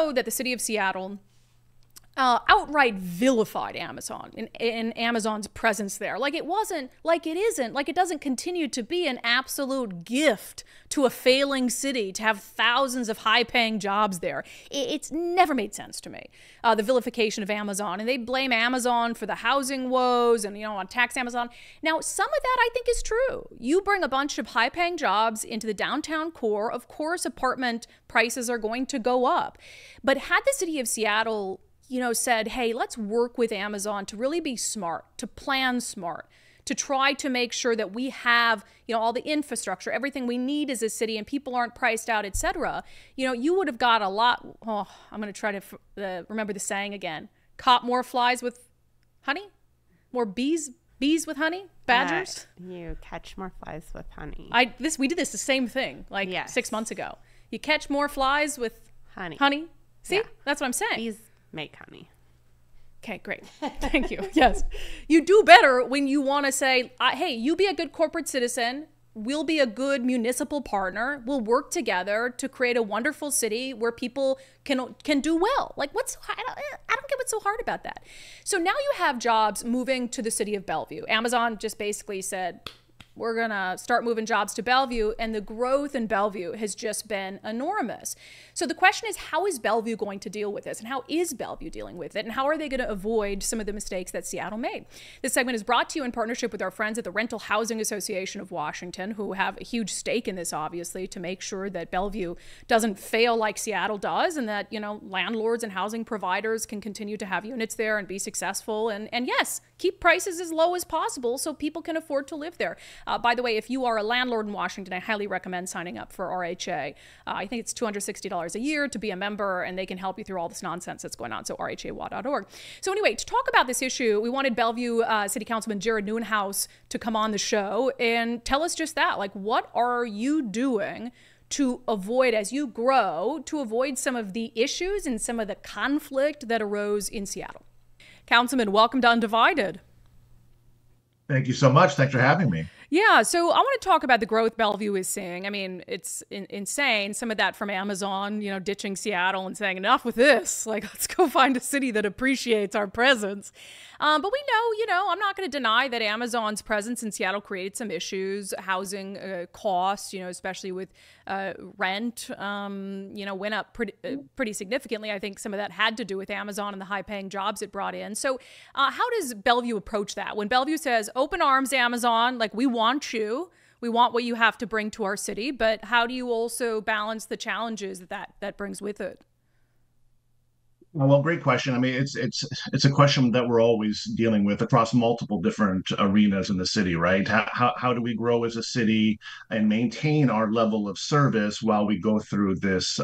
know that the city of Seattle outright vilified Amazon in Amazon's presence there. Like it wasn't, like it isn't, like it doesn't continue to be an absolute gift to a failing city to have thousands of high-paying jobs there. It's never made sense to me, the vilification of Amazon. And they blame Amazon for the housing woes and, on tax Amazon. Now, some of that I think is true. You bring a bunch of high-paying jobs into the downtown core, of course, apartment prices are going to go up. But had the city of Seattle said, hey, let's work with Amazon to really be smart, to plan smart, to try to make sure that we have, all the infrastructure, everything we need as a city and people aren't priced out, et cetera, you would have got a lot. Oh, I'm going to try to remember the saying again. Caught more flies with honey? More bees with honey? Badgers? You catch more flies with honey. We did the same thing 6 months ago. You catch more flies with honey. See? Yeah. That's what I'm saying. Bees make honey. Okay, great. Thank you. Yes. You do better when you want to say, hey, you be a good corporate citizen. We'll be a good municipal partner. We'll work together to create a wonderful city where people can do well. Like, I don't get what's so hard about that. So now you have jobs moving to the city of Bellevue. Amazon just basically said, we're going to start moving jobs to Bellevue, and the growth in Bellevue has just been enormous. So the question is, how is Bellevue going to deal with this? And how is Bellevue dealing with it? And how are they going to avoid some of the mistakes that Seattle made? This segment is brought to you in partnership with our friends at the Rental Housing Association of Washington, who have a huge stake in this, obviously, to make sure that Bellevue doesn't fail like Seattle does, and that, landlords and housing providers can continue to have units there and be successful. And yes, keep prices as low as possible so people can afford to live there. By the way, if you are a landlord in Washington, I highly recommend signing up for RHA. I think it's $260 a year to be a member, and they can help you through all this nonsense that's going on. So rhawa.org. So anyway, to talk about this issue, we wanted Bellevue City Councilman Jared Neuenhaus to come on the show and tell us just that. Like, what are you doing to avoid, as you grow, to avoid some of the issues and some of the conflict that arose in Seattle? Councilman, welcome to Undivided. Thank you so much. Thanks for having me. Yeah, so I want to talk about the growth Bellevue is seeing. I mean, it's insane. Some of that from Amazon, ditching Seattle and saying, enough with this. Like, let's go find a city that appreciates our presence. But we know, I'm not going to deny that Amazon's presence in Seattle created some issues, housing costs, especially with rent, went up pretty significantly. I think some of that had to do with Amazon and the high-paying jobs it brought in. So how does Bellevue approach that? When Bellevue says, open arms, Amazon, like, we want you. We want what you have to bring to our city, but how do you also balance the challenges that brings with it? Well, great question. I mean, it's a question that we're always dealing with across multiple different arenas in the city, right? How do we grow as a city and maintain our level of service while we go through this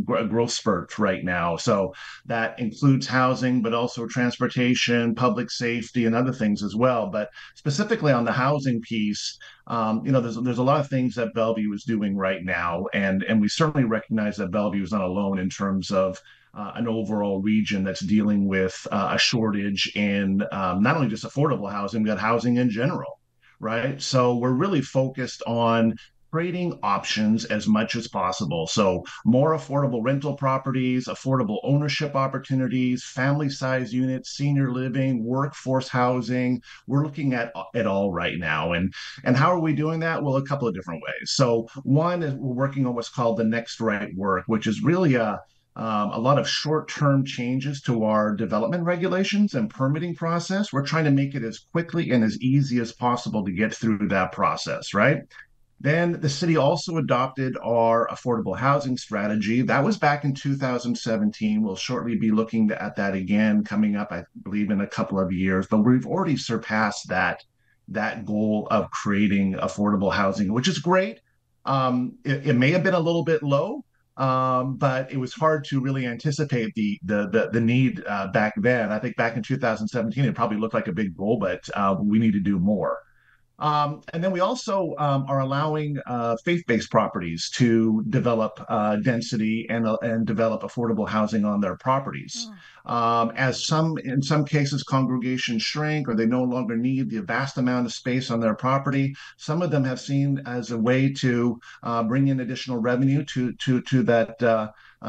growth spurt right now? So that includes housing, but also transportation, public safety, and other things as well. But specifically on the housing piece, there's a lot of things that Bellevue is doing right now, and we certainly recognize that Bellevue is not alone in terms of an overall region that's dealing with a shortage in not only just affordable housing, but housing in general, right? So we're really focused on creating options as much as possible. So more affordable rental properties, affordable ownership opportunities, family-size units, senior living, workforce housing. We're looking at it all right now. And how are we doing that? Well, a couple of different ways. So one is we're working on what's called the Next Right Work, which is really a lot of short-term changes to our development regulations and permitting process. We're trying to make it as quickly and as easy as possible to get through that process, right? Then the city also adopted our affordable housing strategy. That was back in 2017. We'll shortly be looking at that again coming up, I believe, in a couple of years. But we've already surpassed that goal of creating affordable housing, which is great. It may have been a little bit low, but it was hard to really anticipate the need back then. I think back in 2017, it probably looked like a big goal, but we need to do more. And then we also are allowing faith-based properties to develop density and develop affordable housing on their properties. As in some cases, congregations shrink or they no longer need the vast amount of space on their property. Some of them have seen as a way to bring in additional revenue to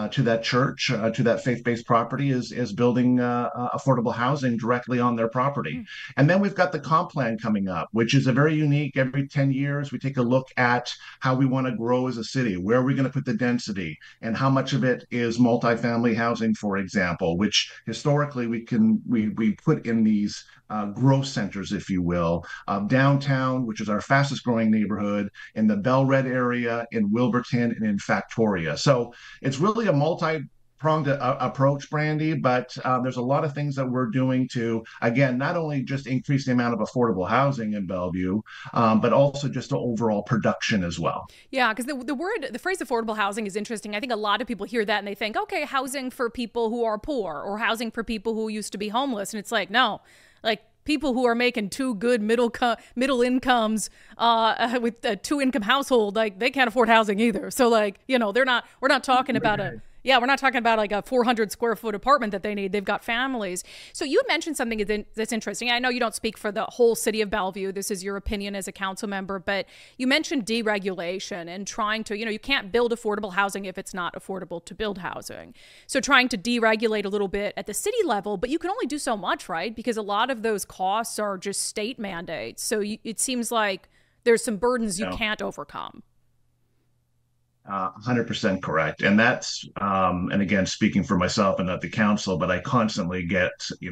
to that church, to that faith-based property, is building affordable housing directly on their property. And then we've got the comp plan coming up, which is a very unique. Every 10 years, we take a look at how we want to grow as a city. Where are we going to put the density, and how much of it is multifamily housing, for example, which historically we put in these growth centers, if you will, downtown, which is our fastest growing neighborhood, in the Bellred area, in Wilburton, and in Factoria. So it's really a multi-pronged approach, Brandi, but there's a lot of things that we're doing to, again, not only just increase the amount of affordable housing in Bellevue, but also just the overall production as well. Yeah, because the phrase affordable housing is interesting. I think a lot of people hear that and they think, okay, housing for people who are poor or housing for people who used to be homeless. And it's like, no, like people who are making two good middle incomes with a two income household, like they can't afford housing either. So like, you know, we're not talking about we're not talking about like a 400 square foot apartment that they need. They've got families. So you mentioned something that's interesting. I know you don't speak for the whole city of Bellevue. This is your opinion as a council member, but you mentioned deregulation and trying to, you can't build affordable housing if it's not affordable to build housing. So trying to deregulate a little bit at the city level, but you can only do so much, right? Because a lot of those costs are just state mandates. So it seems like there's some burdens you can't overcome. 100% correct. And that's, and again, speaking for myself and not the council, but I constantly get,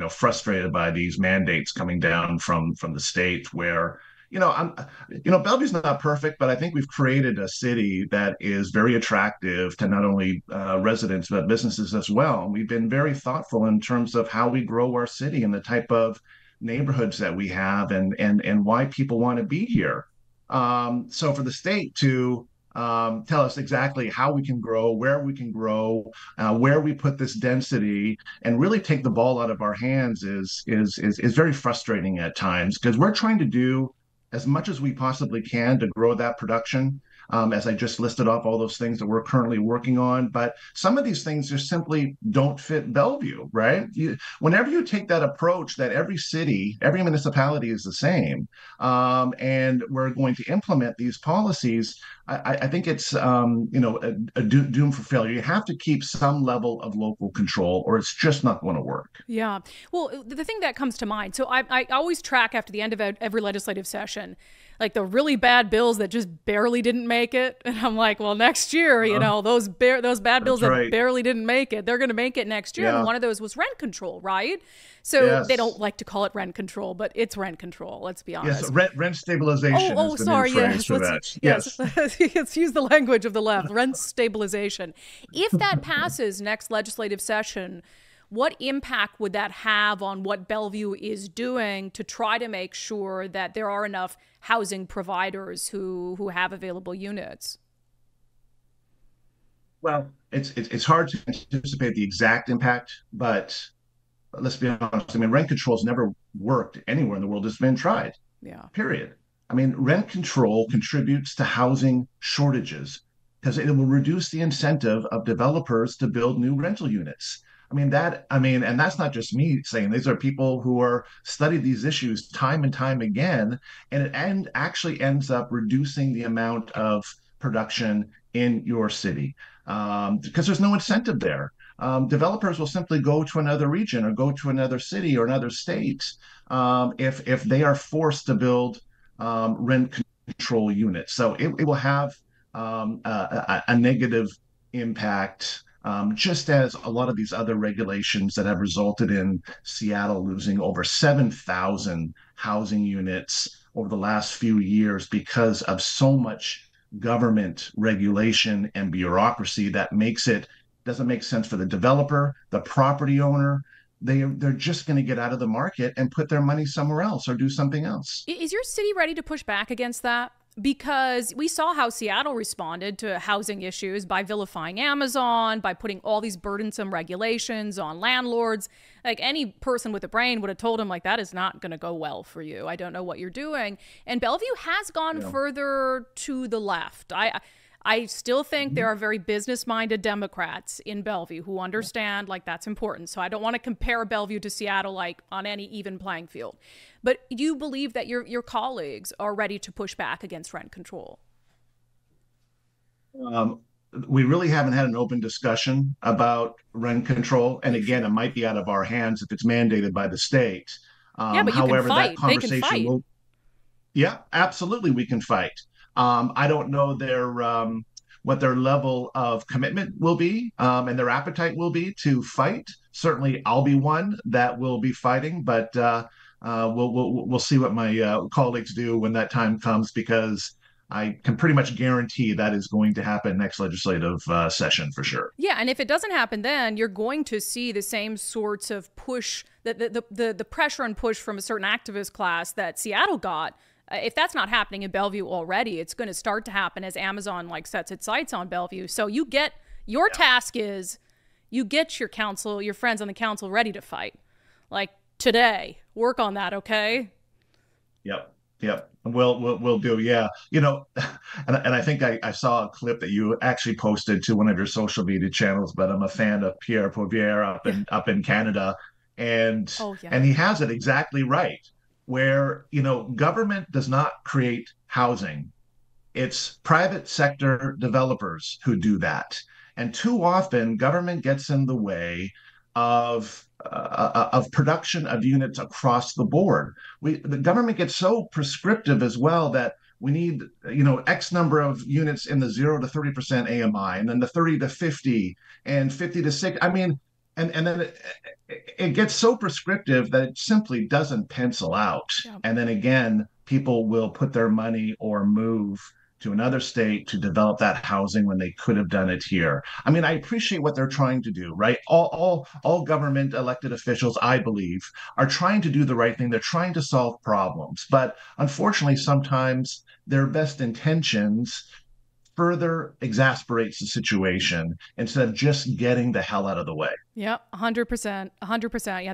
frustrated by these mandates coming down from the state where, Bellevue's not perfect, but I think we've created a city that is very attractive to not only residents, but businesses as well. And we've been very thoughtful in terms of how we grow our city and the type of neighborhoods that we have and why people want to be here. So for the state to tell us exactly how we can grow, where we can grow, where we put this density, and really take the ball out of our hands is very frustrating at times because we're trying to do as much as we possibly can to grow that production. As I just listed off all those things that we're currently working on. But some of these things just simply don't fit Bellevue, right? Whenever you take that approach that every city, every municipality is the same, and we're going to implement these policies, I think it's a doom for failure. You have to keep some level of local control, or it's just not going to work. Yeah. Well, the thing that comes to mind, so I always track after the end of every legislative session, like the really bad bills that just barely didn't make it. And I'm like, well, next year, those bad bills that barely didn't make it, they're going to make it next year. Yeah. And one of those was rent control, right? So They don't like to call it rent control, but it's rent control. Let's be honest. Yes, rent stabilization. Oh, sorry. Yes. Let's use the language of the left. Rent stabilization. If that passes next legislative session, what impact would that have on what Bellevue is doing to try to make sure that there are enough housing providers who have available units? Well, it's hard to anticipate the exact impact, but let's be honest. I mean, rent control's never worked anywhere in the world. It's been tried. Yeah. Period. I mean, rent control contributes to housing shortages because it will reduce the incentive of developers to build new rental units. And that's not just me saying, these are people who are studied these issues time and time again, and it actually ends up reducing the amount of production in your city because there's no incentive there. Developers will simply go to another region or go to another city or another state if they are forced to build rent control units. So it will have a negative impact. Just as a lot of these other regulations that have resulted in Seattle losing over 7,000 housing units over the last few years because of so much government regulation and bureaucracy that doesn't make sense for the developer, the property owner. They're just going to get out of the market and put their money somewhere else or do something else. Is your city ready to push back against that? Because we saw how Seattle responded to housing issues by vilifying Amazon, by putting all these burdensome regulations on landlords. Like any person with a brain would have told him, like, that is not going to go well for you. I don't know what you're doing. And Bellevue has gone further to the left. I still think there are very business-minded Democrats in Bellevue who understand like that's important. So I don't want to compare Bellevue to Seattle like on any even playing field. But you believe that your colleagues are ready to push back against rent control? we really haven't had an open discussion about rent control. And You again, it should. might be out of our hands if it's mandated by the state. Yeah, but you can However, that fight. They can conversation fight. will, yeah, absolutely, we can fight. I don't know their what their level of commitment will be, and their appetite will be to fight. Certainly, I'll be one that will be fighting, but we'll see what my colleagues do when that time comes, because I can pretty much guarantee that is going to happen next legislative session for sure. Yeah, and if it doesn't happen then, you're going to see the same sorts of push, the pressure and push from a certain activist class that Seattle got. If that's not happening in Bellevue already, it's going to start to happen as Amazon like sets its sights on Bellevue. So you get your task is you get your council, your friends on the council ready to fight. Like today, work on that, okay? Yep. Yep. We'll do. Yeah. And I think I saw a clip that you actually posted to one of your social media channels, but I'm a fan of Pierre Poilievre Yeah. up in Canada. And Oh yeah. and he has it exactly right, where, government does not create housing. It's private sector developers who do that. And too often, government gets in the way of production of units across the board. The government gets so prescriptive as well that we need, X number of units in the 0 to 30% AMI, and then the 30 to 50 and 50 to 6. I mean, and then it gets so prescriptive that it simply doesn't pencil out. Yeah. And then again, people will put their money or move to another state to develop that housing when they could have done it here. I mean, I appreciate what they're trying to do, right? All government elected officials, I believe, are trying to do the right thing. They're trying to solve problems, but unfortunately, sometimes their best intentions further exasperates the situation instead of just getting the hell out of the way. Yeah, 100%. 100%. Yeah,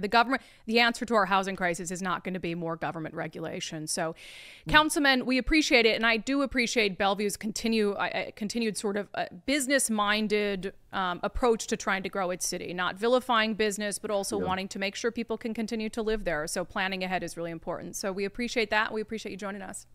the answer to our housing crisis is not going to be more government regulation. So, Councilman, we appreciate it. And I do appreciate Bellevue's continued sort of business minded approach to trying to grow its city, not vilifying business, but also wanting to make sure people can continue to live there. So, planning ahead is really important. So, we appreciate that. We appreciate you joining us.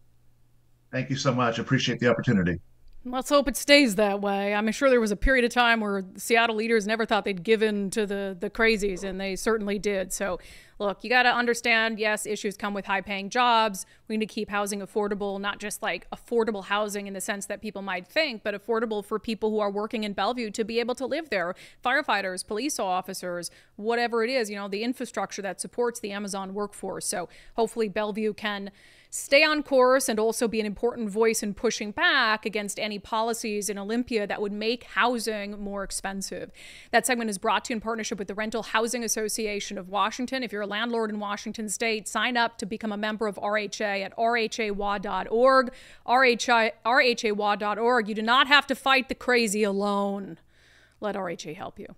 Thank you so much. Appreciate the opportunity. Let's hope it stays that way. I'm sure there was a period of time where the Seattle leaders never thought they'd give in to the crazies, and they certainly did. So, look, you got to understand, yes, issues come with high-paying jobs. We need to keep housing affordable, not just like affordable housing in the sense that people might think, but affordable for people who are working in Bellevue to be able to live there. Firefighters, police officers, whatever it is, the infrastructure that supports the Amazon workforce. So hopefully Bellevue can stay on course and also be an important voice in pushing back against any policies in Olympia that would make housing more expensive. That segment is brought to you in partnership with the Rental Housing Association of Washington. If you're a landlord in Washington State, sign up to become a member of RHA at rhawa.org. rhawa.org. You do not have to fight the crazy alone. Let RHA help you.